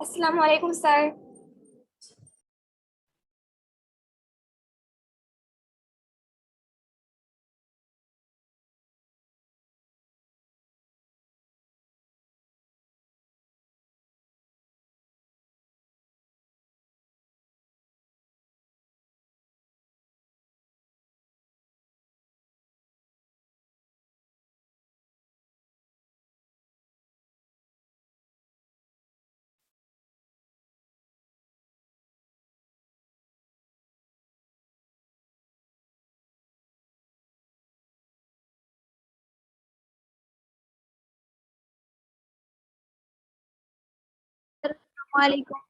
আসসালামু আলাইকুম স্যার। আসসালামু আলাইকুম।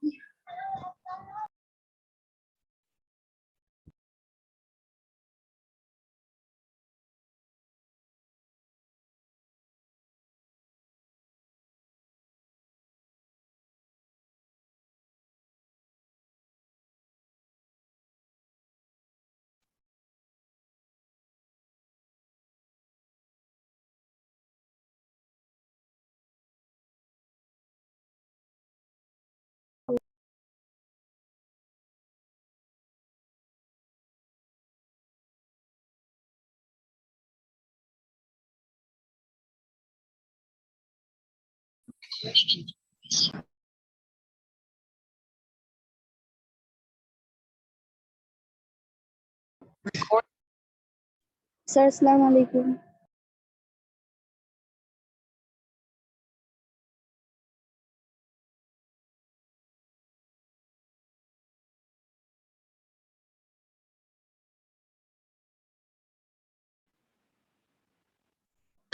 স্যার আসসালামু আলাইকুম।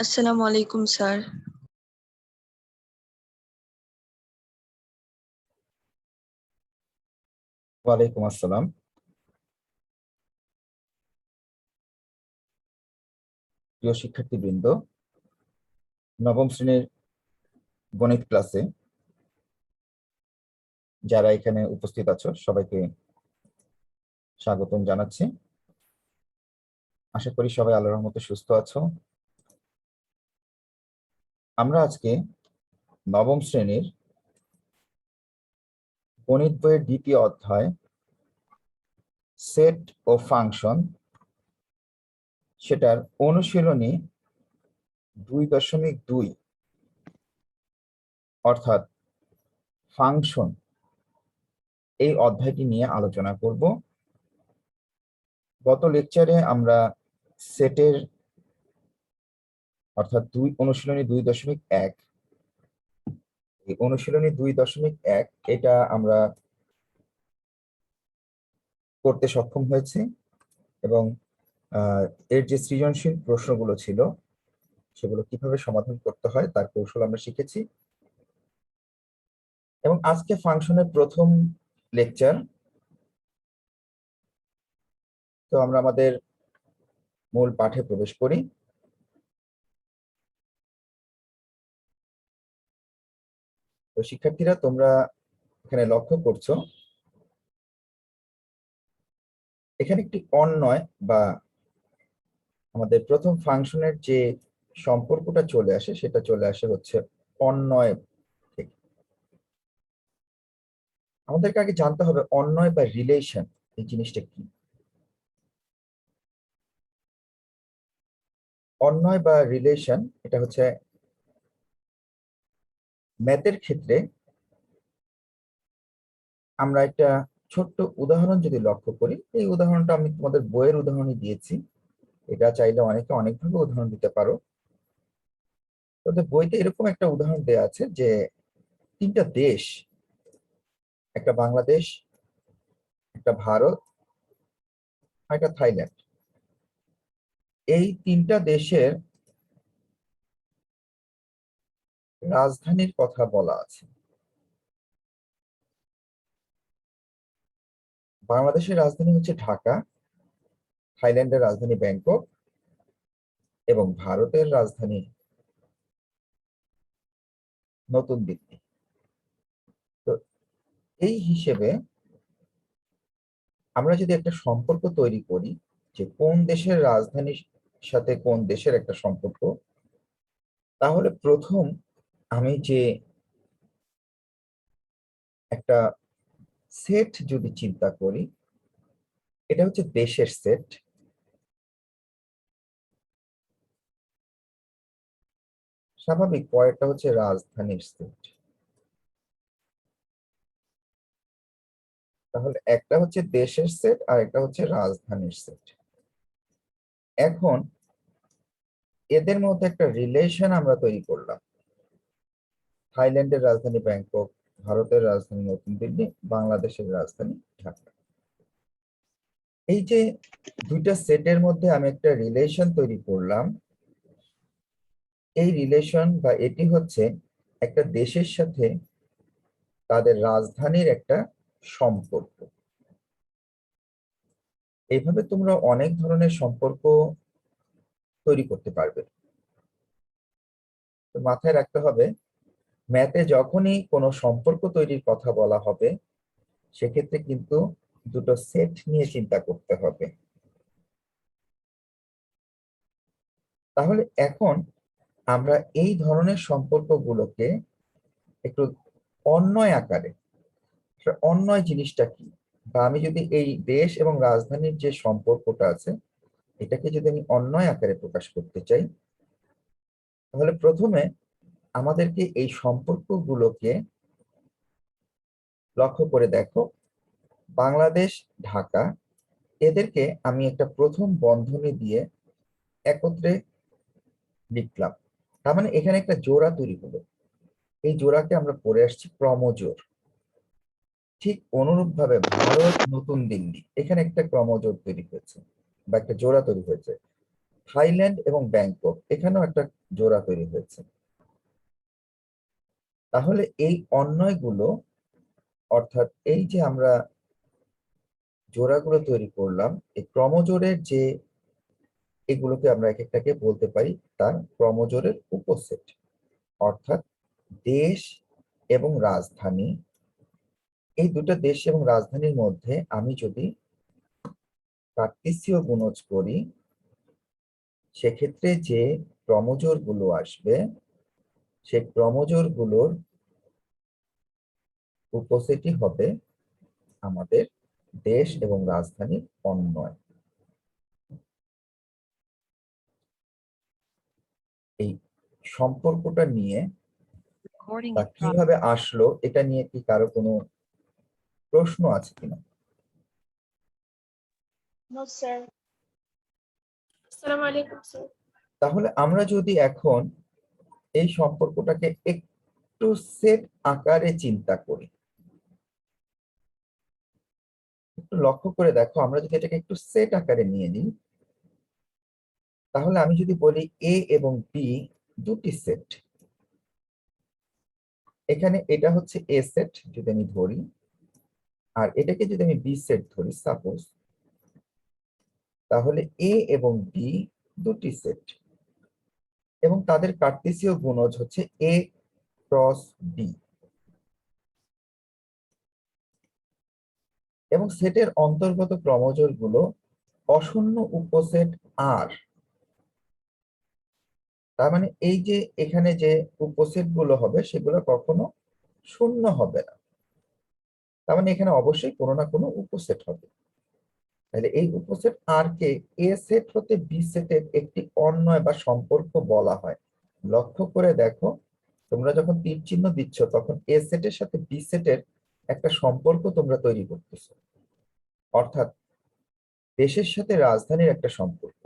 আসসালামু আলাইকুম স্যার। ওয়ালাইকুম আসসালাম। প্রিয় শিক্ষার্থীবৃন্দ, নবম শ্রেণীর গণিত ক্লাসে যারা এখানে উপস্থিত আছো সবাইকে স্বাগতম জানাচ্ছি। আশা করি সবাই আল্লাহর রহমতে সুস্থ আছো। আমরা আজকে নবম শ্রেণীর গণিত বইয়ের দ্বিতীয় অধ্যায় সেট ও ফাংশন, সেটার অনুশীলনী 2.2 অর্থাৎ ফাংশন, এই অধ্যায়টি নিয়ে আলোচনা করব। গত লেকচারে আমরা সেটের অর্থাৎ অনুশীলনী 2.1, এই অনুশীলনী 2.1 এটা আমরা করতে সক্ষম হয়েছি এবং এর যে সৃজনশীল প্রশ্নগুলো ছিল সেগুলো কিভাবে সমাধান করতে হয় তার কৌশল আমরা শিখেছি। এবং আজকে ফাংশনের প্রথম লেকচার, তো আমরা আমাদের মূল পাঠে প্রবেশ করি। তো শিক্ষার্থীরা, তোমরা এখানে লক্ষ্য করছো এখানে একটি অন্বয় বা আমাদের প্রথম ফাংশনের যে সম্পর্কটা চলে আসে সেটা চলে আসে হচ্ছে অন্বয় থেকে। আমাদেরকে আগে জানতে হবে অন্বয় বা রিলেশন এই জিনিসটা কি। অন্বয় বা রিলেশন এটা হচ্ছে ম্যাথের ক্ষেত্রে আমরা একটা ছোট্ট উদাহরণ যদি লক্ষ্য করি, এই উদাহরণটা আমি তোমাদের বইয়ের উদাহরণই দিয়েছি, এটা চাইলে অনেকে অনেকভাবে উদাহরণ দিতে পারো। তোদের বইতে এরকম একটা উদাহরণ দেওয়া আছে যে তিনটা দেশ, একটা বাংলাদেশ, একটা ভারত, আর একটা থাইল্যান্ড, এই তিনটা দেশের রাজধানীর কথা বলা আছে। বাংলাদেশের রাজধানী হচ্ছে ঢাকা, থাইল্যান্ডের রাজধানী ব্যাংকক এবং ভারতের রাজধানী নতুন দিল্লি। তো এই হিসেবে আমরা যদি একটা সম্পর্ক তৈরি করি যে কোন দেশের রাজধানীর সাথে কোন দেশের একটা সম্পর্ক, তাহলে প্রথম আমি যে একটা সেট যদি চিন্তা করি, এটা হচ্ছে দেশের সেট, স্বাভাবিক পরেরটা হচ্ছে রাজধানীর সেট। তাহলে একটা হচ্ছে দেশের সেট আর একটা হচ্ছে রাজধানীর সেট। এখন এদের মধ্যে একটা রিলেশন আমরা তৈরি করলাম। থাইল্যান্ডের রাজধানী ব্যাংকক, ভারতের রাজধানী নতুন দিল্লি, বাংলাদেশের রাজধানী ঢাকা। এই যে দুইটা সেটের মধ্যে আমি একটা রিলেশন তৈরি করলাম, এই রিলেশন বা এটি হচ্ছে একটা দেশের সাথে তাদের রাজধানীর একটা সম্পর্ক। এইভাবে তোমরা অনেক ধরনের সম্পর্ক তৈরি করতে পারবে। তো মাথায় রাখতে হবে, ম্যাথে যখনই কোনো সম্পর্ক তৈরির কথা বলা হবে, সেক্ষেত্রে কিন্তু দুটো সেট নিয়ে চিন্তা করতে হবে। তাহলে এখন আমরা এই ধরনের সম্পর্কগুলোকে একটু অন্বয় আকারে, অন্বয় জিনিসটা কি, বা আমি যদি এই দেশ এবং রাজধানীর যে সম্পর্কটা আছে এটাকে যদি আমি অন্বয় আকারে প্রকাশ করতে চাই, তাহলে প্রথমে আমাদেরকে এই সম্পর্কগুলোকে লক্ষ্য করে দেখো। বাংলাদেশ, ঢাকা, এদেরকে আমি একটা প্রথম বন্ধনী দিয়ে একত্রে লিখলাম। তার মানে এখানে একটা জোড়া তৈরি হলো। এই জোড়াকে আমরা পড়ে আসছি ক্রমজোড়। ঠিক অনুরূপ ভাবে ভারত, নতুন দিল্লি, এখানে একটা ক্রমজোড় তৈরি হয়েছে বা একটা জোড়া তৈরি হয়েছে। থাইল্যান্ড এবং ব্যাংকক, এখানেও একটা জোড়া তৈরি হয়েছে। তাহলে এই অন্বয়গুলো, অর্থাৎ এই যে আমরা জোড়াগুলো তৈরি করলাম, এই ক্রমজোড়ের যে এগুলোকে আমরা এক একটাকে বলতে পারি তার ক্রমজোড়ের উপসেট। অর্থাৎ দেশ এবং রাজধানী, এই দুটো দেশ এবং রাজধানীর মধ্যে আমি যদি কার্টেসীয় গুণজ করি, সেক্ষেত্রে যে ক্রমজোড় গুলো আসবে সেই ক্রমজোড় গুলোর উপসেটই হবে আমাদের দেশ এবং রাজধানীর অন্বয়। এই সম্পর্কটা নিয়ে বা কিভাবে আসলো এটা নিয়ে কি কারো কোনো প্রশ্ন আছে কিনা? No sir. আসসালামু আলাইকুম স্যার। তাহলে আমরা যদি এখন এই সম্পর্কটাকে একটু সেট আকারে চিন্তা করি, একটু লক্ষ্য করে দেখো, আমরা যদি এটাকে একটু সেট আকারে নিয়ে নিই, তাহলে আমি যদি বলি এ এবং বি দুটি সেট, এখানে এটা হচ্ছে এ সেট যদি আমি ধরি, আর এটাকে যদি আমি বি সেট ধরি সাপোজ, তাহলে এ এবং বি দুটি সেট এবং তাদের কার্টেসীয় গুণজ হচ্ছে এ ক্রস বি, এবং সেটের অন্তর্গত ক্রমজোড় গুলো অশূন্য উপসেট আর। তার মানে এই যে এখানে যে উপসেট গুলো হবে সেগুলো কখনো শূন্য হবে না। তার মানে এখানে অবশ্যই কোনো না কোনো উপসেট হবে। তাহলে এই উপসেট আর কে এ সেট হতে বি সেটের একটি অন্বয় বা সম্পর্ক বলা হয়। লক্ষ্য করে দেখো, তোমরা যখন তীর চিহ্ন দিচ্ছ তখন এ সেটের সাথে বি সেটের একটা সম্পর্ক তোমরা তৈরি করতেছো, অর্থাৎ দেশের সাথে রাজধানীর একটা সম্পর্ক।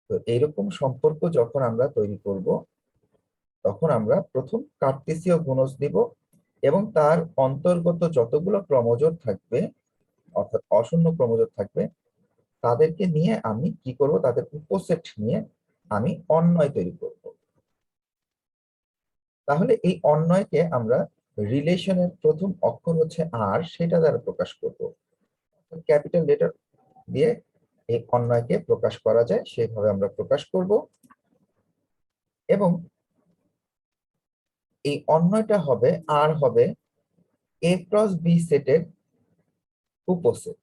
তো এইরকম সম্পর্ক যখন আমরা তৈরি করব, তখন আমরা প্রথম কার্টেসীয় গুণজ দিব এবং তার অন্তর্গত যতগুলো ক্রমজোড় থাকবে, অর্থাৎ অশূন্য ক্রমজোড় থাকবে, তাদেরকে নিয়ে আমি কি করব, তাদের উপসেট নিয়ে আমি অন্বয় তৈরি করব। তাহলে এই অন্বয়কে আমরা রিলেশনের প্রথম অক্ষর হচ্ছে আর, সেটা দ্বারা প্রকাশ করব। ক্যাপিটাল লেটার দিয়ে এই অন্বয়কে প্রকাশ করা যায়, সেভাবে আমরা প্রকাশ করব। এবং এই অন্যটা হবে আর হবে এ ক্রস বি সেটের উপসেট।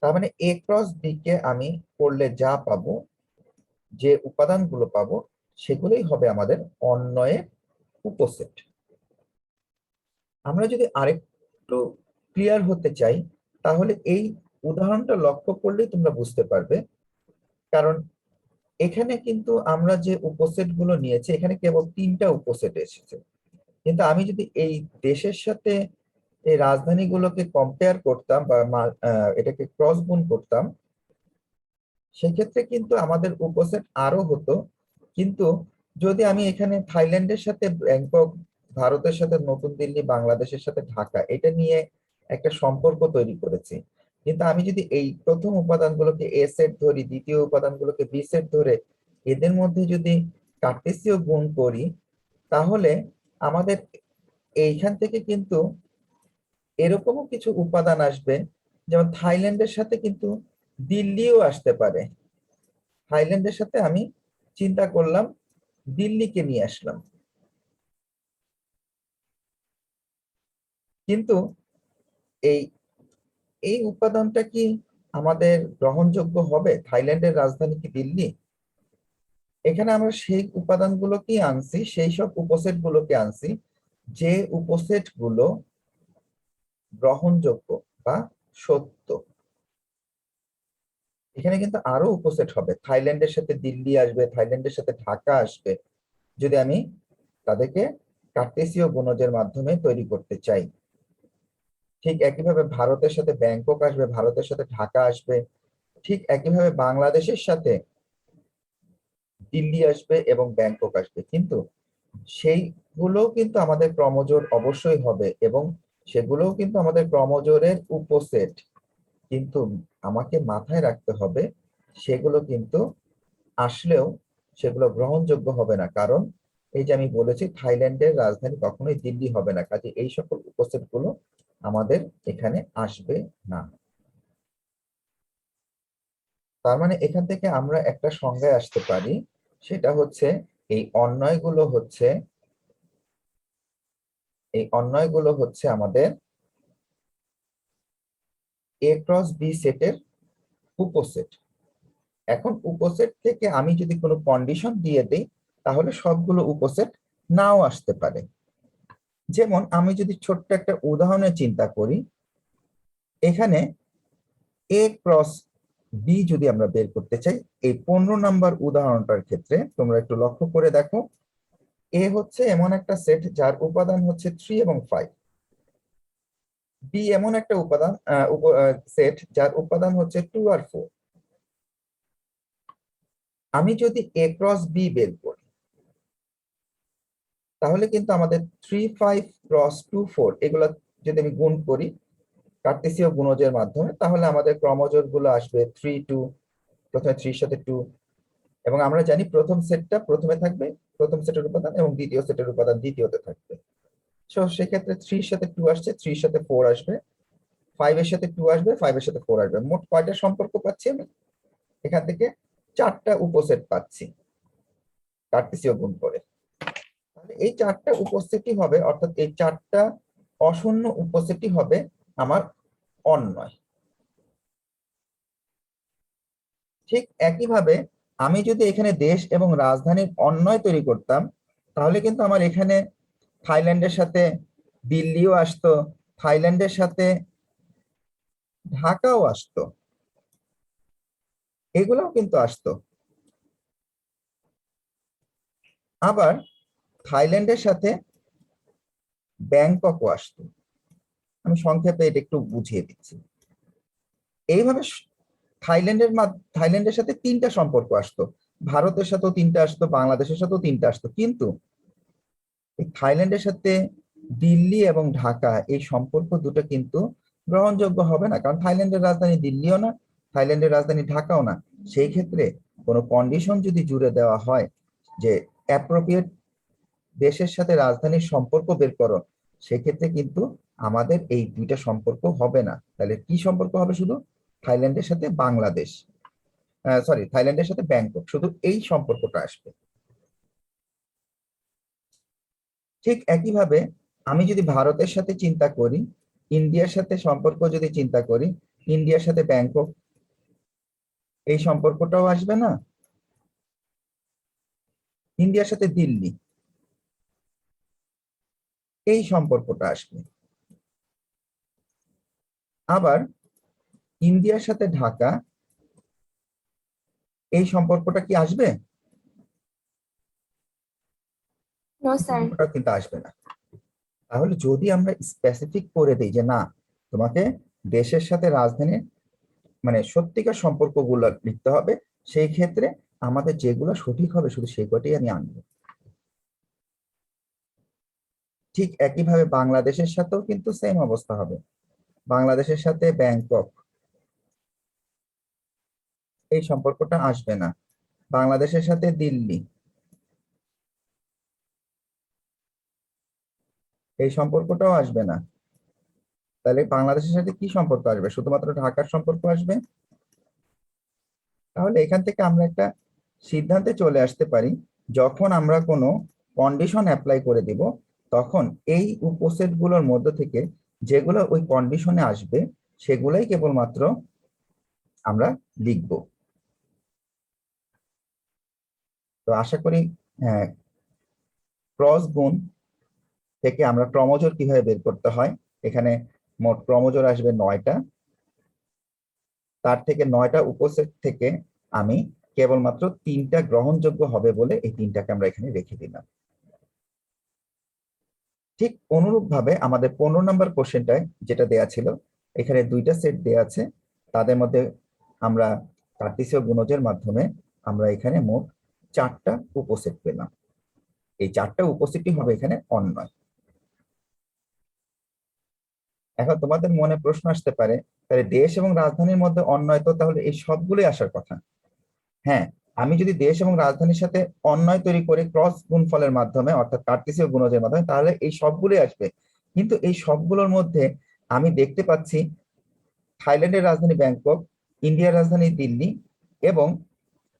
তার মানে এ ক্রস বি কে আমি করলে যা পাবো, যে উপাদানগুলো পাবো, সেগুলোই হবে আমাদের অন্বয়ের উপসেট। আমরা যদি আরেকটু ক্লিয়ার হতে চাই তাহলে এই উদাহরণটা লক্ষ্য করলেই তোমরা বুঝতে পারবে। কারণ এখানে কিন্তু আমরা যে উপসেট গুলো নিয়েছি এখানে কেবল 3টা উপসেট এসেছে, কিন্তু আমি যদি এই দেশের সাথে এই রাজধানীগুলোকে কম্পেয়ার করতাম বা এটাকে ক্রস গুণ করতাম, সেক্ষেত্রে কিন্তু আমাদের উপসেট আরো হতো। কিন্তু যদি আমি এখানে থাইল্যান্ডের সাথে ব্যাংকক, ভারতের সাথে নতুন দিল্লি, বাংলাদেশের সাথে ঢাকা, এটা নিয়ে একটা সম্পর্ক তৈরি করেছি, কিন্তু আমি যদি এই প্রথম উপাদানগুলোকে এ সেট ধরি, দ্বিতীয় উপাদানগুলোকে বি সেট ধরে এদের মধ্যে যদি কার্টেসীয় গুণ করি, তাহলে আমাদের এইখান থেকে কিন্তু এরকমও কিছু উপাদান আসবে, যেমন থাইল্যান্ডের সাথে কিন্তু দিল্লিও আসতে পারে। থাইল্যান্ডের সাথে আমি চিন্তা করলাম, দিল্লিকে নিয়ে আসলাম, কিন্তু এই এই উপাদানটা কি আমাদের গ্রহণযোগ্য হবে? থাইল্যান্ডের রাজধানী কি দিল্লি? এখানে আমরা সেই উপাদানগুলোকে আনছি, সেই সব উপসেট গুলোকে আনছি যে উপসেট গুলো গ্রহণযোগ্য বা সত্য। এখানে কিন্তু আরো উপসেট হবে, থাইল্যান্ডের সাথে দিল্লি আসবে, থাইল্যান্ডের সাথে ঢাকা আসবে, যদি আমি তাদেরকে কার্টেসীয় গুণজের মাধ্যমে তৈরি করতে চাই। ঠিক একইভাবে ভারতের সাথে ব্যাংকক আসবে, ভারতের সাথে ঢাকা আসবে, ঠিক একইভাবে বাংলাদেশের সাথে দিল্লি আসবে এবং ব্যাংকক আসবে, কিন্তু সেইগুলোও কিন্তু আমাদের ক্রমজোর অবশ্যই হবে এবং সেগুলোও কিন্তু আমাদের ক্রমজোরের উপসেট। কিন্তু আমাকে মাথায় রাখতে হবে সেগুলো কিন্তু আসলেও সেগুলো গ্রহণযোগ্য হবে না, কারণ এই যে আমি বলেছি থাইল্যান্ডের রাজধানী কখনোই দিল্লি হবে না, কাজে এই সকল উপসেট গুলো আমাদের এখানে আসবে না। তার মানে এখান থেকে আমরা একটা সংজ্ঞায় আসতে পারি, সেটা হচ্ছে এই অন্যয়গুলো হচ্ছে আমাদের এ ক্রস বি সেটের উপসেট। এখন উপসেট থেকে আমি যদি কোনো কন্ডিশন দিয়ে দেই তাহলে সবগুলো উপসেট নাও আসতে পারে। যেমন আমি যদি ছোট্ট একটা উদাহরণে চিন্তা করি, এখানে এ ক্রস বি যদি আমরা বের করতে চাই, এই 15 নম্বর উদাহরণটার ক্ষেত্রে তোমরা একটু লক্ষ্য করে দেখো, এ হচ্ছে এমন একটা সেট যার উপাদান হচ্ছে 3 এবং 5, বি এমন একটা উপাদান সেট যার উপাদান হচ্ছে 2 আর 4। আমি যদি এ ক্রস বি বের করি তাহলে কিন্তু আমাদের 3, 5 ক্রস 2, 4 এগুলা যদি আমি গুণ করি কার্টেসীয় গুণজের মাধ্যমে, তাহলে আমাদের ক্রমজোর গুলো আসবে 3, 2, প্রথমে 3 এর সাথে 2, এবং আমরা জানি প্রথম সেটটা প্রথমে থাকবে, প্রথম সেটের উপাদান, এবং দ্বিতীয় সেটের উপাদান দ্বিতীয়তে থাকবে। সো সেক্ষেত্রে 3 এর সাথে 2 আসছে, 3 এর সাথে 4 আসবে, 5 এর সাথে 2 আসবে, 5 এর সাথে 4 আসবে। মোট কয়টা সম্পর্ক পাচ্ছি আমি? এখান থেকে 4টা উপসেট পাচ্ছি কার্টেসীয় গুণ করে। তাহলে এই 4টা উপসেটই হবে, অর্থাৎ এই 4টা অশূন্য উপসেটই হবে আমার অন্যয়। ঠিক একইভাবে আমি যদি এখানে দেশ এবং রাজধানীর অন্যয় তৈরি করতাম তাহলে কিন্তু আমার এখানে থাইল্যান্ডের সাথে দিল্লিও আসতো, থাইল্যান্ডের সাথে ঢাকাও আসতো, এগুলোও কিন্তু আসতো। আবার থাইল্যান্ডের সাথে ব্যাংককও আসতো। আমি সংক্ষেপে এটা একটু বুঝিয়ে দিচ্ছি। এইভাবে থাইল্যান্ডের সাথে 3টা সম্পর্ক আসতো, ভারতের সাথেও 3টা আসতো, বাংলাদেশের সাথেও 3টা আসতো, কিন্তু এই থাইল্যান্ডের সাথে দিল্লি এবং ঢাকা এই সম্পর্ক দুটো কিন্তু গ্রহণযোগ্য হবে না, কারণ থাইল্যান্ডের রাজধানী দিল্লিও না, থাইল্যান্ডের রাজধানী ঢাকাও না। সেই ক্ষেত্রে কোনো কন্ডিশন যদি জুড়ে দেওয়া হয় যে অ্যাপ্রোপ্রিয়েট দেশের সাথে রাজধানীর সম্পর্ক বের করো, সেক্ষেত্রে কিন্তু আমাদের এই 2টা সম্পর্ক হবে না। তাহলে কি সম্পর্ক হবে? শুধু থাইল্যান্ডের সাথে বাংলাদেশ, সরি, থাইল্যান্ডের সাথে ব্যাংকক, শুধু এই সম্পর্কটা আসবে। ঠিক একইভাবে আমি যদি ভারতের সাথে চিন্তা করি, ইন্ডিয়ার সাথে সম্পর্ক যদি চিন্তা করি, ইন্ডিয়ার সাথে ব্যাংকক, এই সম্পর্কটাও আসবে না। ইন্ডিয়ার সাথে দিল্লি, এই সম্পর্কটা আসবে। আবার ইন্ডিয়ার সাথে ঢাকা এই সম্পর্কটা কি আসবে? No sir. সম্পর্কটা কিন্তু আসবে না। তাহলে যদি আমরা স্পেসিফিক করে দিই যে না, তোমাকে দেশের সাথে রাজধানীর মানে সত্যিকার সম্পর্কগুলো লিখতে হবে, সেই ক্ষেত্রে আমাদের যেগুলো সঠিক হবে শুধু সেই কটাই আমি আনবো। ঠিক একইভাবে বাংলাদেশের সাথেও কিন্তু সেম অবস্থা হবে। বাংলাদেশের সাথে ব্যাংকক এই সম্পর্কটা আসবে না। বাংলাদেশের সাথে দিল্লি এই সম্পর্কটাও আসবে না। তাহলে বাংলাদেশের সাথে কি সম্পর্ক আসবে? শুধুমাত্র ঢাকার সম্পর্ক আসবে। তাহলে এখান থেকে আমরা একটা সিদ্ধান্তে চলে আসতে পারি, যখন আমরা কোনো কন্ডিশন অ্যাপ্লাই করে দিব তখন এই উপসেট গুলোর মধ্য থেকে যেগুলো ওই কন্ডিশনে আসবে সেগুলাই কেবলমাত্র আমরা লিখব। তো আশা করি ক্রস গুণ থেকে আমরা ক্রমজোর কিভাবে বের করতে হয়, এখানে মোট ক্রমজোর আসবে 9টা। তার থেকে 9টা উপসেট থেকে আমি কেবলমাত্র 3টা গ্রহণযোগ্য হবে বলে এই 3টাকে আমরা এখানে রেখে দিলাম। ঠিক অনুরূপ ভাবে আমাদের 15 নম্বর কোশ্চেনটায় যেটা দেয়া ছিল, এখানে 2টা সেট দেয়া আছে, তাদের মধ্যে আমরা কার্টেসীয় গুণজের মাধ্যমে আমরা এখানে মোট 4টা উপসেট পেলাম। এই 4টা উপসেটই হবে এখানে অন্বয়। এখন তোমাদের মনে প্রশ্ন আসতে পারে, তাহলে দেশ এবং রাজধানীর মধ্যে অন্বয়, তো তাহলে এই সবগুলোই আসার কথা। হ্যাঁ, আমি যদি দেশ এবং রাজধানীর সাথে অন্বয় তৈরি করি ক্রস গুণফলের মাধ্যমে অর্থাৎ কার্টেসীয় গুণজের মাধ্যমে, তাহলে এই সবগুলোই আসবে। কিন্তু এই সবগুলোর মধ্যে আমি দেখতে পাচ্ছি থাইল্যান্ডের রাজধানী ব্যাংকক, ইন্ডিয়ার রাজধানী দিল্লি এবং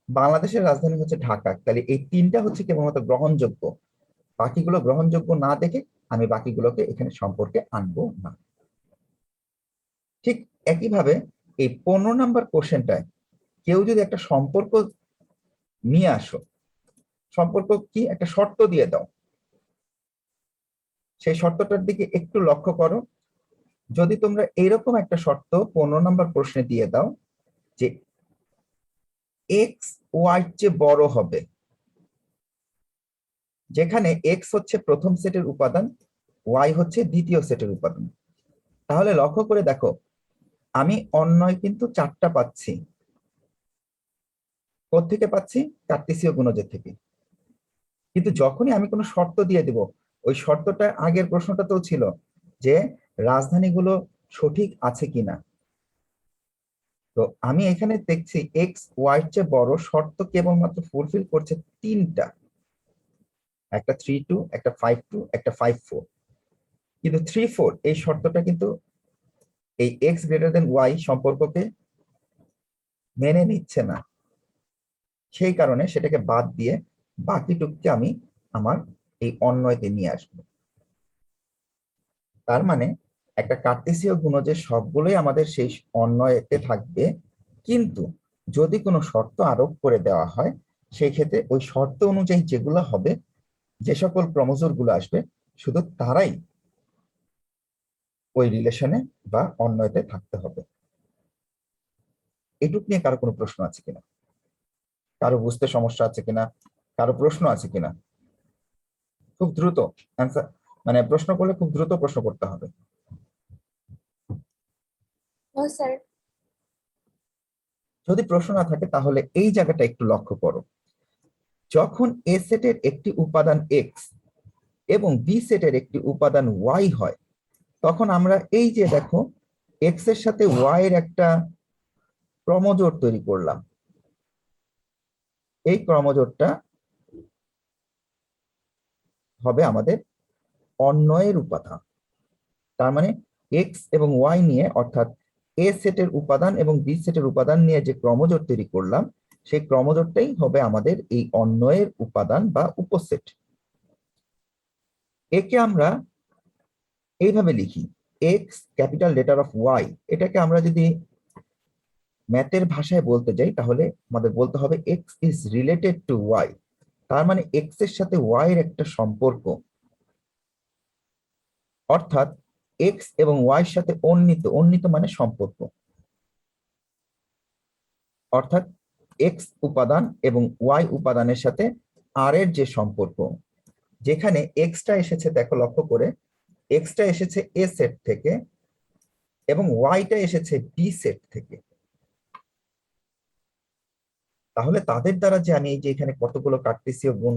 বাংলাদেশের রাজধানী হচ্ছে ঢাকা। তাহলে এই 3টা হচ্ছে কেবলমাত্র গ্রহণযোগ্য, বাকিগুলো গ্রহণযোগ্য না দেখে আমি বাকিগুলোকে এখানে সম্পর্কে আনবো না। ঠিক একইভাবে এই 15 নম্বর কোশ্চেনটায় কেউ যদি একটা সম্পর্ক নিয়ে আসো, সম্পর্ক কি একটা শর্ত দিয়ে দাও, সেই শর্তটার দিকে একটু লক্ষ্য করো। যদি তোমরা এরকম একটা শর্ত 15 নম্বর প্রশ্নে দিয়ে দাও যে এক্স ওয়াই চেয়ে বড় হবে, যেখানে এক্স হচ্ছে প্রথম সেটের উপাদান, ওয়াই হচ্ছে দ্বিতীয় সেটের উপাদান, তাহলে লক্ষ্য করে দেখো আমি অন্বয় কিন্তু 4টা পাচ্ছি। কোত্থেকে পাচ্ছি? কার্টেসীয় গুণজের থেকে। কিন্তু যখনই আমি কোনো শর্ত দিয়ে দিব, ওই শর্তটা আগের প্রশ্নটাতেও ছিল যে রাজধানীগুলো সঠিক আছে কিনা। তো আমি এখানে দেখছি এক্স ওয়াই চেয়ে বড় শর্ত কেবলমাত্র ফুলফিল করছে 3টা, একটা 3-2, একটা 5-2, একটা 5-4। কিন্তু 3-4 এই শর্তটা কিন্তু এই এক্স গ্রেটার দেন ওয়াই সম্পর্ককে মেনে নিচ্ছে না। সেই কারণে সেটাকে বাদ দিয়ে বাকিটুকুকে আমি আমার এই অন্বয়তে নিয়ে আসবো। তার মানে একটা কার্টেসীয় গুণজের সবগুলোই আমাদের সেই অন্বয়তে থাকবে, কিন্তু যদি কোনো শর্ত আরোপ করে দেওয়া হয় সেই ক্ষেত্রে ওই শর্ত অনুযায়ী যেগুলো হবে, যে সকল ক্রমজোর গুলো আসবে শুধু তারাই ওই রিলেশনে বা অন্বয়তে থাকতে হবে। এটুক নিয়ে কারো কোনো প্রশ্ন আছে কিনা, কারো বুঝতে সমস্যা আছে কিনা, কারো প্রশ্ন আছে কিনা? খুব দ্রুত অ্যান্সার, মানে প্রশ্ন করলে খুব দ্রুত প্রশ্ন করতে হবে। No sir. যদি প্রশ্ন না থাকে তাহলে এই জায়গাটা একটু লক্ষ্য করো। যখন এ সেটের একটি উপাদান এক্স এবং বি সেটের একটি উপাদান ওয়াই হয়, তখন আমরা এই যে দেখো এক্স এর সাথে ওয়াই এর একটা ক্রমজোড় তৈরি করলাম। এই ক্রমজোড়টা হবে আমাদের অন্বয়ের উপাদান। তার মানে এক্স এবং ওয়াই নিয়ে অর্থাৎ এ সেটের উপাদান এবং বি সেটের উপাদান নিয়ে যে ক্রমজোড় তৈরি করলাম, সেই ক্রমজোড়টাই হবে আমাদের এই অন্বয়ের উপাদান বা উপসেট। একে আমরা এইভাবে লিখি X capital letter of Y. এটাকে আমরা যদি ম্যাথের ভাষায় বলতে যাই তাহলে আমাদের বলতে হবে X is related to Y. তার মানে এক্স এর সাথে ওয়াই এর একটা সম্পর্ক, অর্থাৎ এক্স এবং ওয়াই এর সাথে অন্বিত, অন্বিত মানে সম্পর্ক, অর্থাৎ এক্স উপাদান এবং ওয়াই উপাদানের সাথে আর এর যে সম্পর্ক, যেখানে এক্সটা এসেছে, দেখো লক্ষ্য করে, এক্সটা এসেছে এ সেট থেকে এবং ওয়াইটা এসেছে বি সেট থেকে। তাহলে তাদের দ্বারা যে আমি এই যে এখানে কতগুলো কার্টেসীয় গুণ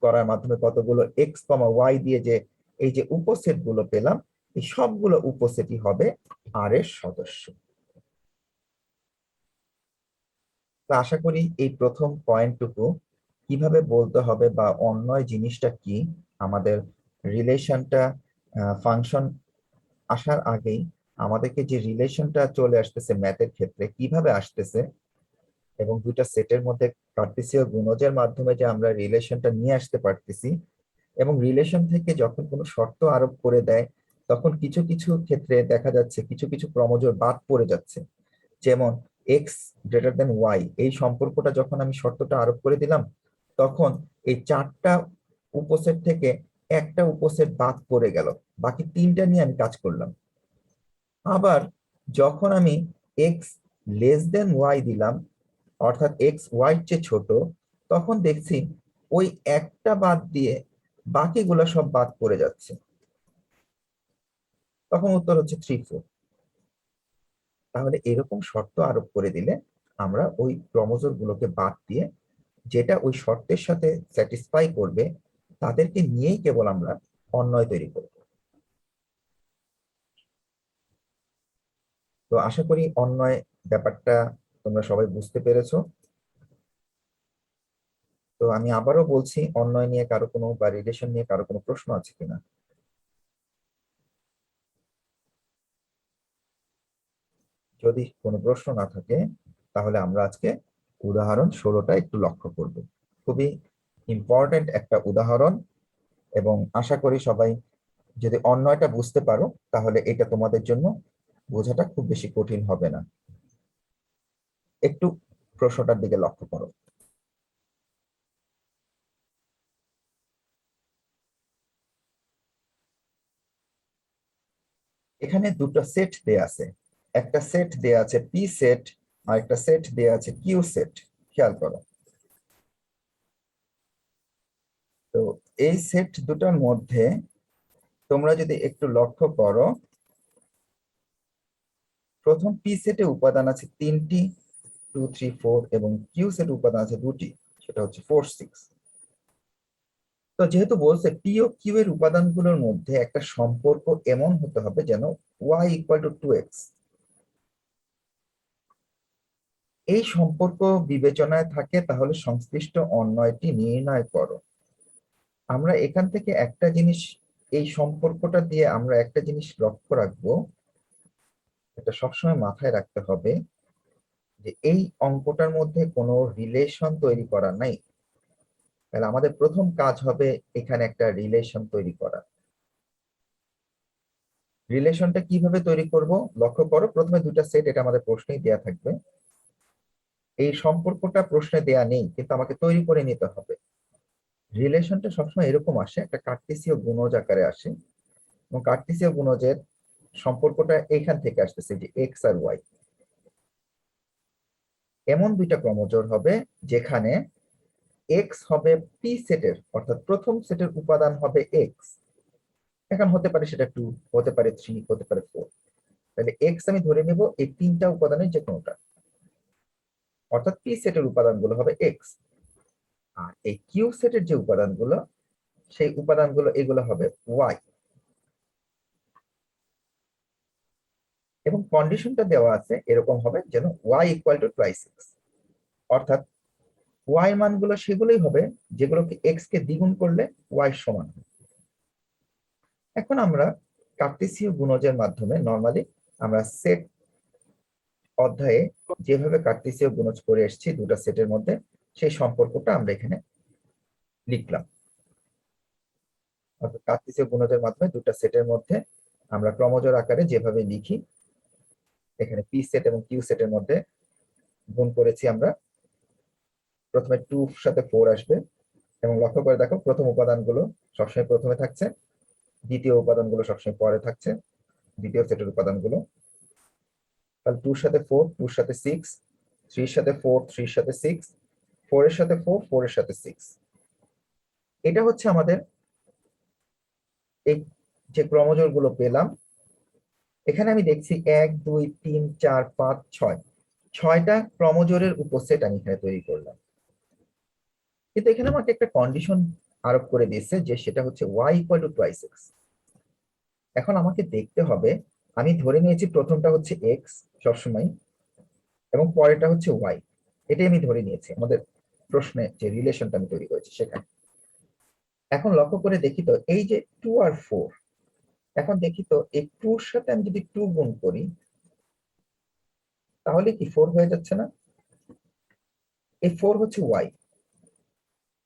করার মাধ্যমে কতগুলো এক্স কমা ওয়াই দিয়ে যে এই যে উপসেট গুলো পেলাম, এই সবগুলো উপসেটই হবে আর এর সদস্য। তো আশা করি এই প্রথম পয়েন্টটুকু কিভাবে বলতে হবে বা অন্যয় জিনিসটা কি, আমাদের রিলেশনটা ফাংশন আসার আগেই আমাদেরকে যে রিলেশনটা চলে আসতেছে ম্যাথের ক্ষেত্রে কিভাবে আসতেছে, এবং দুইটা সেটের মধ্যে কার্টেসীয় গুণজের মাধ্যমে যে আমরা রিলেশনটা নিয়ে আসতে পারতেছি, এবং রিলেশন থেকে যখন কোনো শর্ত আরোপ করে দেয় তখন কিছু কিছু ক্ষেত্রে দেখা যাচ্ছে কিছু কিছু ক্রমজোর বাদ পড়ে যাচ্ছে। যেমন এক্স গ্রেটার দেন ওয়াই, এই সম্পর্কটা যখন আমি শর্তটা আরোপ করে দিলাম, তখন এই চারটা উপসেট থেকে একটা উপসেট বাদ পড়ে গেল, বাকি তিনটা নিয়ে আমি কাজ করলাম। আবার যখন আমি এক্স লেস দেন ওয়াই দিলাম, অর্থাৎ এক্স ওয়াই চেয়ে ছোট, তখন দেখছি ওই একটা বাদ দিয়ে বাকিগুলো সব বাদ পড়ে যাচ্ছে, তখন উত্তর হচ্ছে 3, 4। তাহলে এরকম শর্ত আরোপ করে দিলে আমরা ওই ক্রমজোর গুলোকে বাদ দিয়ে যেটা ওই শর্তের সাথে স্যাটিসফাই করবে তাদেরকে নিয়েই কেবল আমরা অন্বয় তৈরি করব। তো আশা করি অন্বয় ব্যাপারটা তোমরা সবাই বুঝতে পেরেছো। তো আমি আবারও বলছি, অন্বয় নিয়ে কারো কোনো বা রিলেশন নিয়ে কারো কোনো প্রশ্ন আছে কিনা? যদি কোনো প্রশ্ন না থাকে তাহলে আমরা আজকে উদাহরণ 16টা একটু লক্ষ্য করব। খুবই ইম্পর্টেন্ট একটা উদাহরণ, এবং আশা করি সবাই যদি অন্যয়টা বুঝতে পারো তাহলে এটা তোমাদের জন্য বোঝাটা খুব বেশি কঠিন হবে না। একটু প্রশ্নটার দিকে লক্ষ্য করো। এখানে দুটো সেট দেয়া আছে, একটা সেট দেয়া আছে পি সেট আর একটা সেট দেয়া আছে কিউ সেট। খেয়াল করো, তো এই সেট দুটার মধ্যে তোমরা যদি একটু লক্ষ্য করো, প্রথম পি সেটে উপাদান আছে 3টি, 2, 3, 4, এবং কিউ সেটে উপাদান আছে 2টি, সেটা হচ্ছে 4, 6। তো যেহেতু বলছে পি ও কিউ এর উপাদানগুলোর মধ্যে একটা সম্পর্ক এমন হতে হবে যেন y = 2x, এই সম্পর্ক বিবেচনায় থাকে, তাহলে সংশ্লিষ্ট অন্বয়টি নির্ণয় করো। আমরা এখান থেকে একটা জিনিস, এই সম্পর্কটা দিয়ে আমরা একটা জিনিস লক্ষ্য রাখবো, এটা সবসময় মাথায় রাখতে হবে যে এই অঙ্কটার মধ্যে কোনো রিলেশন তৈরি করা নাই। তাহলে আমাদের প্রথম কাজ হবে এখানে একটা রিলেশন তৈরি করা। রিলেশনটা কিভাবে তৈরি করব লক্ষ্য করো, প্রথমে দুটা সেট, এটা আমাদের প্রশ্নেই দেয়া থাকবে। এই সম্পর্কটা প্রশ্নে দেয়া নেই, কিন্তু আমাকে তৈরি করে নিতে হবে। রিলেশনটা সবসময় এরকম আসে, একটা কার্টেসীয় গুণজ আকারে আসে, এবং কার্টেসীয় গুণজের সম্পর্কটা এইখান থেকে আসতেছে যে এক্স আর ওয়াই। এমন দুইটা ক্রমজোড় হবে যেখানে এক্স হবে পি সেটের, অর্থাৎ প্রথম সেটের উপাদান হবে এক্স। এখন হতে পারে সেটা 2, হতে পারে 3, হতে পারে 4। তাহলে এক্স আমি ধরে নেব এই তিনটা উপাদানের যে কোনোটা, অর্থাৎ পি সেটের উপাদানগুলো হবে এক্স। আর এই কিউ সেটের যে উপাদানগুলো, সেই উপাদানগুলো এগুলো হবে ওয়াই। এবং কন্ডিশনটা দেওয়া আছে এরকম হবে যেন y = 2x, অর্থাৎ y মানগুলো সেগুলোই হবে যেগুলোকে x কে দ্বিগুণ করলে y সমান। এখন আমরা কার্টেসীয় গুণজের মাধ্যমে নরমালি আমরা সেট অধ্যায়ে যেভাবে কার্টেসীয় গুণজ করে এসেছি দুটো সেটের মধ্যে, সেই সম্পর্কটা আমরা এখানে লিখলাম। অর্থাৎ কার্টেসীয় গুণজের মাধ্যমে দুটো সেটের মধ্যে আমরা ক্রমজোড় আকারে যেভাবে লিখি, এখানে পি সেট এবং কিউ সেটের মধ্যে গুণ করেছি আমরা। প্রথমে 2 সাথে 4 আসবে, এবং লক্ষ্য করে দেখো প্রথম উপাদানগুলো সবসময় প্রথমে থাকছে, দ্বিতীয় উপাদানগুলো সবসময় পরে থাকছে। দ্বিতীয় সেটের উপাদানগুলো। তাহলে 2 এর সাথে 4, 2 এর সাথে 6, 3 এর সাথে 4, 3 এর সাথে 6, 4 এর সাথে 4, 4 এর সাথে 6। এটা হচ্ছে আমাদের এই যে ক্রমজোড় গুলো পেলাম। এখানে আমি দেখছি 1 2 3 4 5 6, 6টা ক্রমজোড়ের উপসেট আমি এখানে তৈরি করলাম। কিন্তু এখানে আমাকে একটা কন্ডিশন আরোপ করে দিয়েছে, যে সেটা হচ্ছে y = 2x। এখন আমাকে দেখতে হবে, আমি ধরে নিয়েছি প্রথমটা হচ্ছে x সবসময়, এবং পরেরটা হচ্ছে y। এটাই আমি ধরে নিয়েছি আমাদের প্রশ্নে যে রিলেশনটা আমি তৈরি করেছি সেখানে। এখন লক্ষ্য করে দেখি তো, এই যে 2 আর 4, এখন দেখি তো এই 2 এর সাথে আমি যদি 2 গুণ করি তাহলে কি 4 হয়ে যাচ্ছে না? এই 4 হচ্ছে y,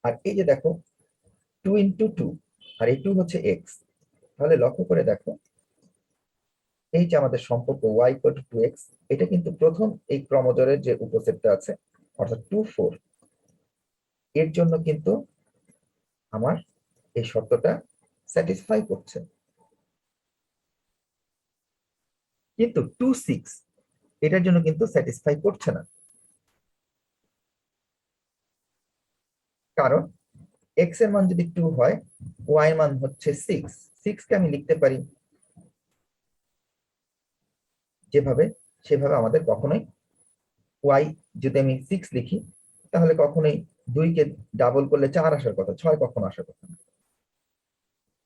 আর এই যে দেখো 2 × 2, আর এই 2 হচ্ছে x। তাহলে লক্ষ্য করে দেখো, এই যে আমাদের সম্পর্ক y = 2x, এটা কিন্তু প্রথম এই ক্রমজোড়ের যে উপসেটটা আছে অর্থাৎ 2 4, এর জন্য কিন্তু আমার এই শর্তটা স্যাটিসফাই করছে। কিন্তু 2 6 এটার জন্য কিন্তু স্যাটিসফাই করছে না, কারণ x এর মান যদি 2 হয়, y এর মান হচ্ছে 6। 6 কে আমি লিখতে পারি যেভাবে সেভাবে আমাদের কখনোই y, যদি আমি 6 লিখি তাহলে কখনোই 2 কে ডাবল করলে 4 আসার কথা, 6 কখনো আসার কথা না।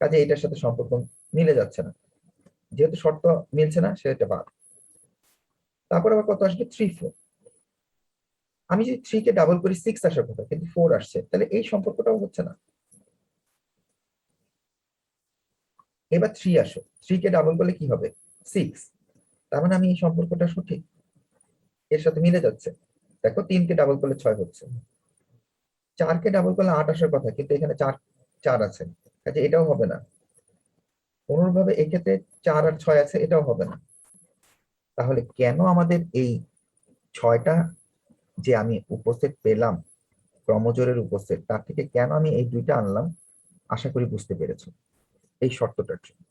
কাজে এটার সাথে সম্পর্ক মিলে যাচ্ছে না, যেহেতু শর্ত মিলছে না সেটা বাদ। তারপর আবার কত আসবে? 3 4। আমি যদি 3 কে ডাবল করি 6 আসার কথা, কিন্তু 4 আসছে, তাহলে এই সম্পর্কটাও হচ্ছে না। এবার 3 আসো, 3 কে ডাবল করলে কি হবে? 6। তার মানে আমি এই সম্পর্কটা সঠিক, এর সাথে মিলে যাচ্ছে। দেখো 3 কে ডাবল করলে 6 হচ্ছে, 4 কে ডাবল করলে 8 আসার কথা, কিন্তু এখানে 4 4 আছে, কাজে এটাও হবে না। অনুরূপভাবে এক্ষেত্রে 4 আর 6 আছে, এটাও হবে না। তাহলে কেন আমাদের এই 6টা যে আমি উপসেট পেলাম, ক্রমজোড়ের উপসেট, তার থেকে কেন আমি এই 2টা আনলাম, আশা করি বুঝতে পেরেছো এই শর্তটার জন্য।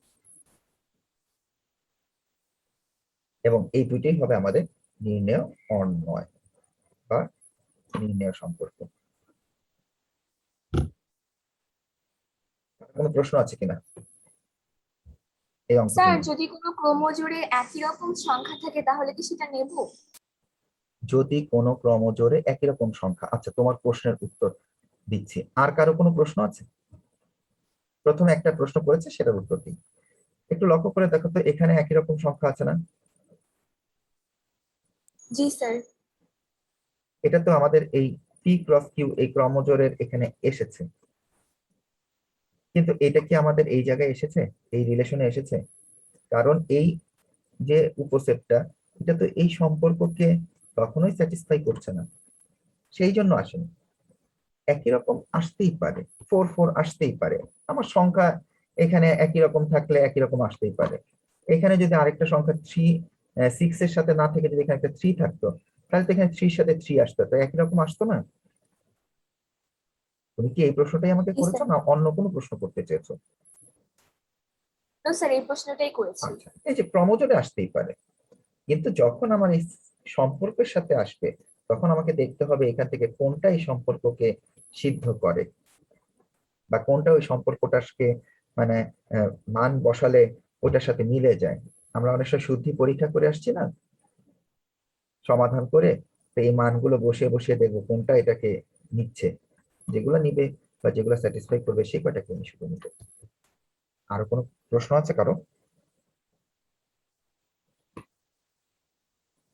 এবং এই দুইটাই হবে আমাদের নির্ণেয় অন্বয় বা নির্ণেয় সম্পর্ক। কোনো প্রশ্ন আছে কিনা এই অঙ্কটি স্যার, নিয়ে? যদি কোনো ক্রমজোড়ে একই রকম সংখ্যা থাকে তাহলে কি সেটা নেব? যদি কোনো ক্রমজোড়ে একই রকম সংখ্যা, আচ্ছা তোমার প্রশ্নের উত্তর দিচ্ছি। আর কারো কোনো প্রশ্ন আছে? প্রথমে একটা প্রশ্ন করেছে, সেটার উত্তর দিই। একটু লক্ষ্য করে দেখো তো, এখানে একই রকম সংখ্যা আছে না? জি স্যার। এটা তো আমাদের এই p × q এই ক্রমজোড়ের এখানে এসেছে, কিন্তু এটা কি আমাদের এই জায়গায় এসেছে, এই রিলেশনে এসেছে? কারণ এই যে উপসেটটা, এটা তো এই সম্পর্ককে কখনোই স্যাটিসফাই করছে না, সেই জন্য আসেনি। একই রকম আসতেই পারে, 4 4 আসতেই পারে, আমার সংখ্যা এখানে একই রকম থাকলে একই রকম আসতেই পারে। এখানে যদি আরেকটা সংখ্যা 6 এর সাথে না থেকে যদি এখানে একটা 3 থাকতো, তাহলে তো এখানে 3 এর সাথে 3 আসতো, তো একই রকম আসতো না? তুমি কি এই প্রশ্নটাই আমাকে জি করেছো, স্যার। না অন্য কোনো প্রশ্ন করতে চেয়েছো? তো স্যার, এই প্রশ্নটাই করেছি। আচ্ছা, এই যে ক্রমজোড়ে আসতেই পারে, কিন্তু যখন আমার এই সম্পর্কের সাথে আসবে, তখন আমাকে দেখতে হবে এখান থেকে কোনটা এই সম্পর্ককে সিদ্ধ করে, বা কোনটা ওই সম্পর্কটাকে মানে মান বসালে ওটার সাথে মিলে যায়। আমরা অনেক সময় শুদ্ধি পরীক্ষা করে আসছি না, সমাধান করে, তো এই মানগুলো বসিয়ে বসিয়ে দেখবো কোনটা এটাকে নিচ্ছে, যেগুলো নিবে বা যেগুলো স্যাটিসফাই করবে সেই কটাকে আমি শুধু নিব। আরো কোনো প্রশ্ন আছে কারো?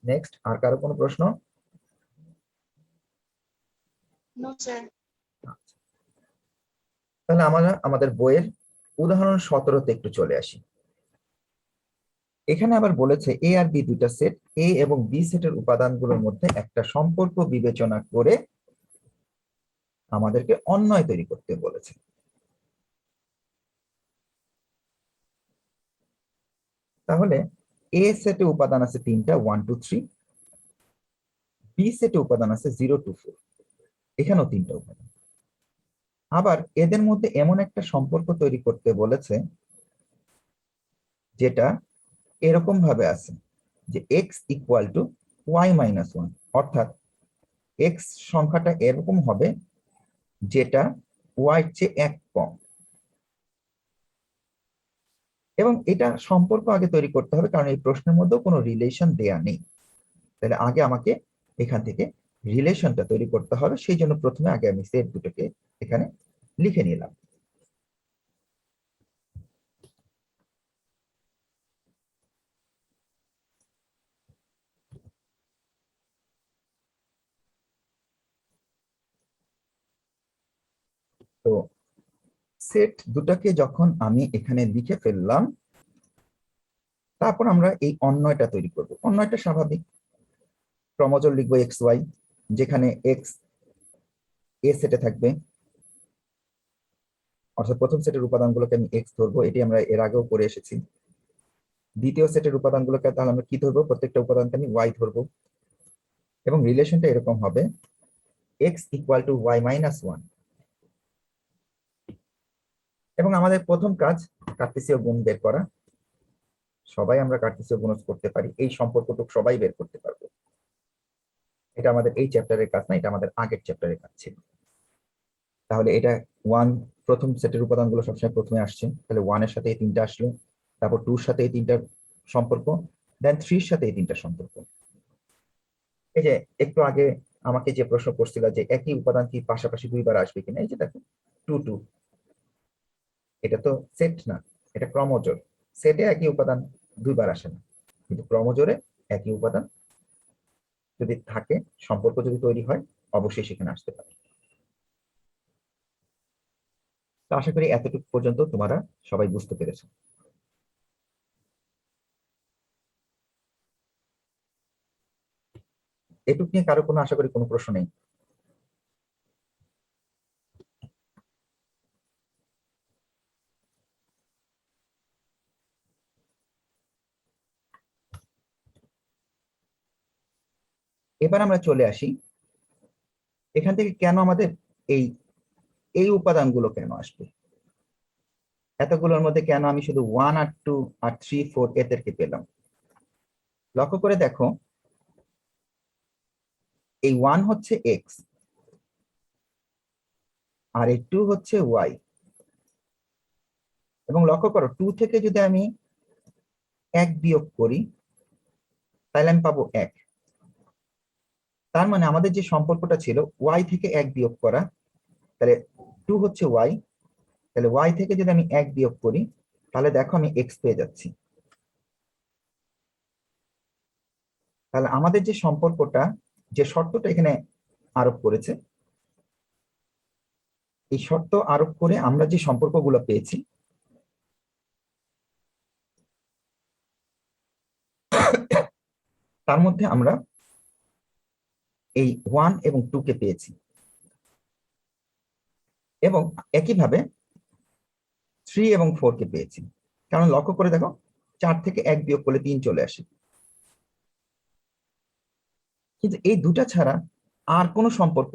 নেক্সট, আর কারো কোনো প্রশ্ন? No sir. আচ্ছা, তাহলে আমরা আমাদের বইয়ের উদাহরণ 17তে একটু চলে আসি। এখানে আবার বলেছে এ আর বি দুইটা সেট, এ এবং বি সেটের উপাদানগুলোর মধ্যে একটা সম্পর্ক বিবেচনা করে আমাদেরকে অন্বয় তৈরি করতে বলেছে। তাহলে এ সেটে উপাদান আছে 3টা, 1 2 3। বি সেটে উপাদান আছে 0 2 4, এখানেও 3টা উপাদান। আবার এদের মধ্যে এমন একটা সম্পর্ক তৈরি করতে বলেছে যেটা এরকম ভাবে আছে যে X equal to Y minus one, অর্থাৎ এক্স সংখ্যাটা এরকম হবে যেটা ওয়াই চেয়ে এক কম, এবং এটা সম্পর্ক আগে তৈরি করতে হবে, কারণ এই প্রশ্নের মধ্যেও কোনো রিলেশন দেয়া নেই। তাহলে আগে আমাকে এখান থেকে রিলেশনটা তৈরি করতে হবে, সেই জন্য প্রথমে আগে আমি সেট দুটোকে এখানে লিখে নিলাম। তো সেট দুটাকে যখন আমি এখানে লিখে ফেললাম, তারপর আমরা এই অন্যয়টা তৈরি করব। অন্যয়টা স্বাভাবিক, ক্রমজোর লিখবো এক্স ওয়াই, যেখানে এক্স এ সেটে থাকবে, অর্থাৎ প্রথম সেটের উপাদানগুলোকে আমি এক্স ধরবো, এটি আমরা এর আগেও করে এসেছি। দ্বিতীয় সেটের উপাদানগুলোকে তাহলে আমরা কি ধরবো, প্রত্যেকটা উপাদানকে আমি ওয়াই ধরবো, এবং রিলেশনটা এরকম হবে X equal to Y minus one. এবং আমাদের প্রথম কাজ কার্টেসীয় গুণ বের করা। সবাই আমরা কার্টেসীয় গুণ করতে পারি, এই সম্পর্কটুকু সবাই বের করতে পারবো। এটা আমাদের এই চ্যাপ্টারের কাজ না, এটা আমাদের আগের চ্যাপ্টারের কাজ ছিল। তাহলে এটা ওয়ান, প্রথম সেটের উপাদানগুলো সবসময় প্রথমে আসছে, তাহলে ওয়ানের সাথে এই তিনটা আসলো, তারপর টুর সাথে এই তিনটার সম্পর্ক, দেন থ্রির সাথে এই তিনটার সম্পর্ক। এই যে একটু আগে আমাকে যে প্রশ্ন করছিল যে একই উপাদান কি পাশাপাশি দুইবার আসবে কিনা, এই যে দেখো টু টু, এটা তো সেট না, এটা ক্রমজোড়। সেটে একই উপাদান দুইবার আসে না, কিন্তু ক্রমজোড়ে একই উপাদান যদি থাকে, সম্পর্ক যদি তৈরি হয়, অবশ্যই সেখানে আসতে পারে। তো আশা করি এতটুকু পর্যন্ত তোমরা সবাই বুঝতে পেরেছো। এটুক নিয়ে কারো কোনো আশা করি কোনো প্রশ্ন নেই। এবার আমরা চলে আসি এখান থেকে কেন আমাদের এই এই উপাদানগুলো কেন আসবে, এতগুলোর মধ্যে কেন আমি শুধু ওয়ান আর টু আর থ্রি ফোর এদেরকে পেলাম। লক্ষ্য করে দেখো, এই ওয়ান হচ্ছে এক্স আর এই টু হচ্ছে ওয়াই, এবং লক্ষ্য করো টু থেকে যদি আমি এক বিয়োগ করি তাহলে আমি পাবো এক। তার মানে আমাদের যে সম্পর্কটা ছিল ওয়াই থেকে এক বিয়োগ করা, তাহলে টু হচ্ছে ওয়াই, তাহলে ওয়াই থেকে যদি আমি এক বিয়োগ করি তাহলে দেখো আমি এক্স পেয়ে যাচ্ছি। তাহলে আমাদের যে সম্পর্কটা, যে শর্তটা এখানে আরোপ করেছে, এই শর্ত আরোপ করে আমরা যে সম্পর্কগুলো পেয়েছি, তার মধ্যে আমরা এই ওয়ান এবং টু কে পেয়েছি, এবং একইভাবে থ্রি এবং ফোর কে পেয়েছি। কারণ লক্ষ্য করে দেখো, চার থেকে এক বিয়োগ করলে তিন চলে আসে, কিন্তু এই দুটা ছাড়া আর কোনো সম্পর্ক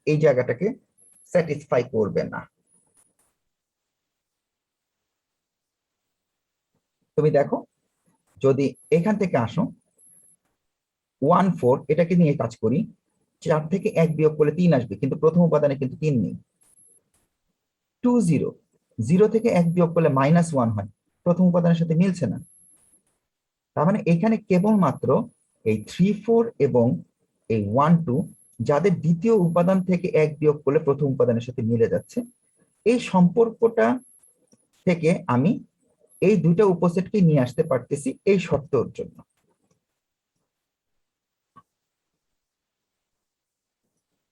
এই জায়গাটাকে স্যাটিসফাই করবে না। তুমি দেখো, যদি এখান থেকে আসো ওয়ান ফোর, এটাকে নিয়ে কাজ করি, চার থেকে এক বিয়োগ করলে তিন আসবে, কিন্তু প্রথম উপাদানে কিন্তু তিন নেই। টু জিরো, জিরো থেকে এক বিয়োগ করলে মাইনাস ওয়ান হয়, প্রথম উপাদানের সাথে মিলছে না। তার মানে এখানে কেবলমাত্র এই থ্রি ফোর এবং এই ওয়ান টু, যাদের দ্বিতীয় উপাদান থেকে এক বিয়োগ করলে প্রথম উপাদানের সাথে মিলে যাচ্ছে, এই সম্পর্কটা থেকে আমি এই দুইটা উপসেটকে নিয়ে আসতে পারতেছি এই শর্তর জন্য।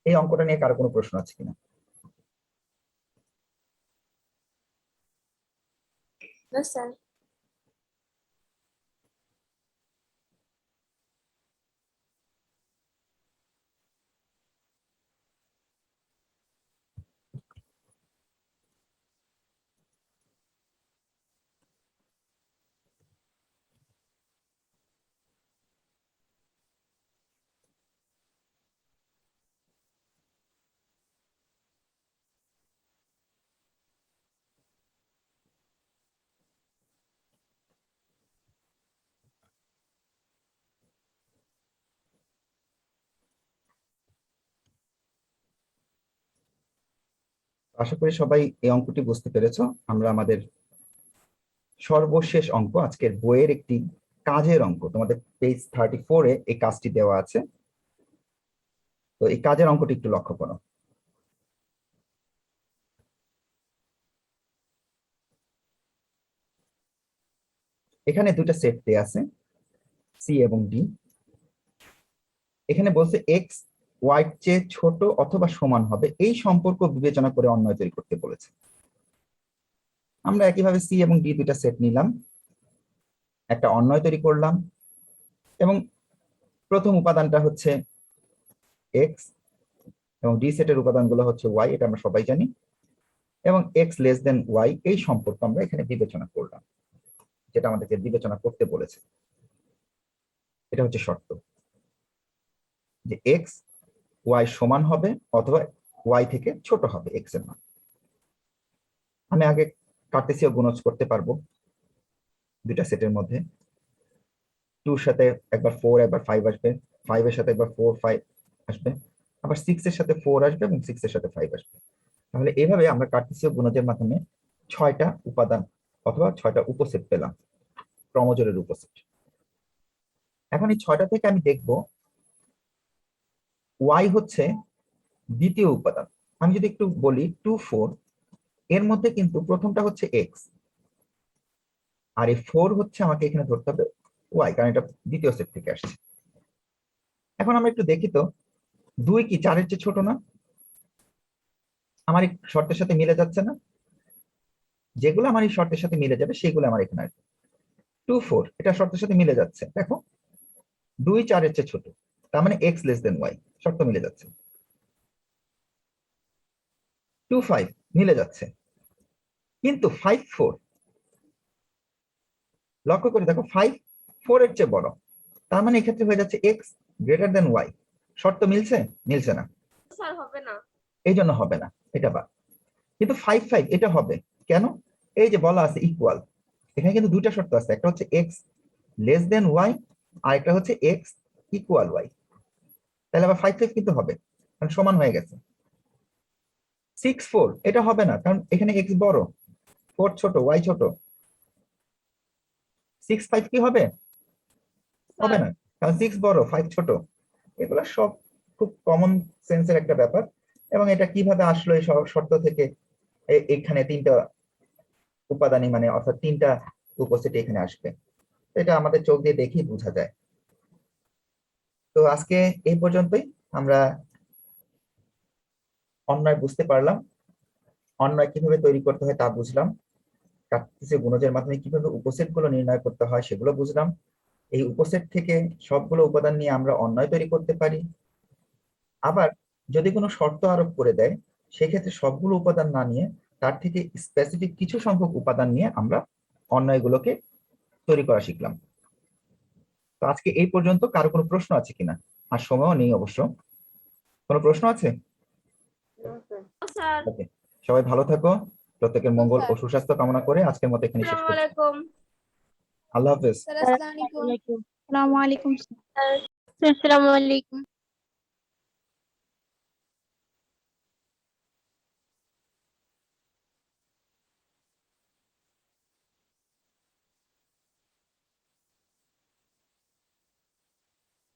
এই অঙ্কটা নিয়ে কারো কোনো প্রশ্ন আছে কিনা? না স্যার। আশা করি সবাই এই অঙ্কটি বুঝতে পেরেছো। আমরা আমাদের সর্বশেষ অঙ্ক, আজকের বইয়ের একটি কাজের অঙ্ক, তোমাদের পেজ 34-এ এই কাজটি দেওয়া আছে। তো এই কাজের অঙ্কটি একটু লক্ষ্য করো। এখানে দুটো সেট দেয়া আছে, সি এবং ডি। এখানে বলছে এক্স ওয়াই চেয়ে ছোট অথবা সমান হবে, এই সম্পর্ক বিবেচনা করে অন্বয় তৈরি করতে বলেছে। আমরা একইভাবে সি এবং ডি দুইটা সেট নিলাম, একটা অন্বয় তৈরি করলাম, এবং প্রথম উপাদানটা হচ্ছে এক্স এবং ডি সেটের উপাদানগুলো হচ্ছে ওয়াই, এটা আমরা সবাই জানি। এবং এক্স লেস দেন ওয়াই, এই সম্পর্ক আমরা এখানে বিবেচনা করলাম, যেটা আমাদেরকে বিবেচনা করতে বলেছে। এটা হচ্ছে শর্ত যে এক্স ওয়াই সমান হবে অথবা ওয়াই থেকে ছোট হবে এক্স এর মান। আমি আগে কার্টেসীয় গুণজ করতে পারবো দুইটা সেটের মধ্যে। 2 এর সাথে একবার 4 একবার 5 আসবে, 5 এর সাথে একবার 4 5 আসবে, আবার 6 এর সাথে 4 আসবে এবং 6 এর সাথে 5 আসবে। তাহলে এভাবে আমরা কার্টেসীয় গুণজের মাধ্যমে 6টা উপাদান অথবা 6টা উপসেট পেলাম, ক্রমজোড়ের উপসেট। এখন এই 6টা থেকে আমি দেখব ওয়াই হচ্ছে দ্বিতীয় উপাদান। আমি যদি একটু বলি 2 4, এর মধ্যে কিন্তু প্রথমটা হচ্ছে এক্স, আর এই 4 হচ্ছে আমাকে এখানে ধরতে হবে ওয়াই, কারণ এটা দ্বিতীয় সেট থেকে আসছে। এখন আমরা একটু দেখি তো, 2 কি 4 এর চেয়ে ছোট না? আমার এই শর্তের সাথে মিলে যাচ্ছে না? যেগুলো আমার এই শর্তের সাথে মিলে যাবে সেগুলো আমার এখানে আসবে। 2 4 এটা শর্তের সাথে মিলে যাচ্ছে, দেখো 2 4 এর চেয়ে ছোট, তার মানে এক্স লেস দেন ওয়াই, শর্ত মিলে যাচ্ছে। 2 5 মিলে যাচ্ছে, কিন্তু 5 4, লক্ষ্য করে দেখো 5 4 এর চেয়ে বড়, তার মানে এক্ষেত্রে হয়ে যাচ্ছে এক্স গ্রেটার দেন ওয়াই। শর্ত মিলছে? মিলছে না, স্যার হবে না। এই জন্য হবে না, এটা বাদ। কিন্তু 5 5 এটা হবে কেন? এই যে বলা আছে ইকুয়াল, এখানে কিন্তু দুইটা শর্ত আছে, একটা হচ্ছে এক্স লেস দেন ওয়াই, আর একটা হচ্ছে এক্স ইকুয়াল ওয়াই। তাহলে আবার 5 5 কিন্তু হবে, কারণ সমান হয়ে গেছে। 6 4 এটা হবে না, কারণ এখানে এক্স বড়, 4 ছোট, ওয়াই ছোট। 6 5 কি হবে? হবে না, কারণ 6 বড় 5 ছোট। এগুলো সব খুব কমন সেন্সের একটা ব্যাপার। এবং এটা কিভাবে আসলো এই শর্ত থেকে? এখানে 3টা উপাদানই, মানে অর্থাৎ 3টা উপসেট এখানে আসবে, এটা আমাদের চোখ দিয়ে দেখেই বোঝা যায়। তো আজকে এই পর্যন্তই। আমরা অন্বয় বুঝতে পারলাম, অন্বয় কিভাবে তৈরি করতে হয় তা বুঝলাম, কার্টেসীয় গুণজের মাধ্যমে কিভাবে উপসেট গুলো নির্ণয় করতে হয় সেগুলো বুঝলাম। এই উপসেট থেকে সবগুলো উপাদান নিয়ে আমরা অন্বয় তৈরি করতে পারি। আবার যদি কোনো শর্ত আরোপ করে দেয়, সেক্ষেত্রে সবগুলো উপাদান না নিয়ে তার থেকে স্পেসিফিক কিছু সংখ্যক উপাদান নিয়ে আমরা অন্বয়গুলোকে তৈরি করা শিখলাম। তো আজকে এই পর্যন্ত। কারো কোনো প্রশ্ন আছে কিনা? আর সময়ও নেই অবশ্য। কোনো প্রশ্ন আছে? স্যার। ওকে, সবাই ভালো থাকো, প্রত্যেকের মঙ্গল ও সুস্বাস্থ্য কামনা করে আজকের মতো এখানে শেষ আসসালামু করছি। আলাইকুম। আল্লাহ হাফেজ। স্যার আসসালামু আলাইকুম। আসসালামু আলাইকুম। আসসালামু আলাইকুম।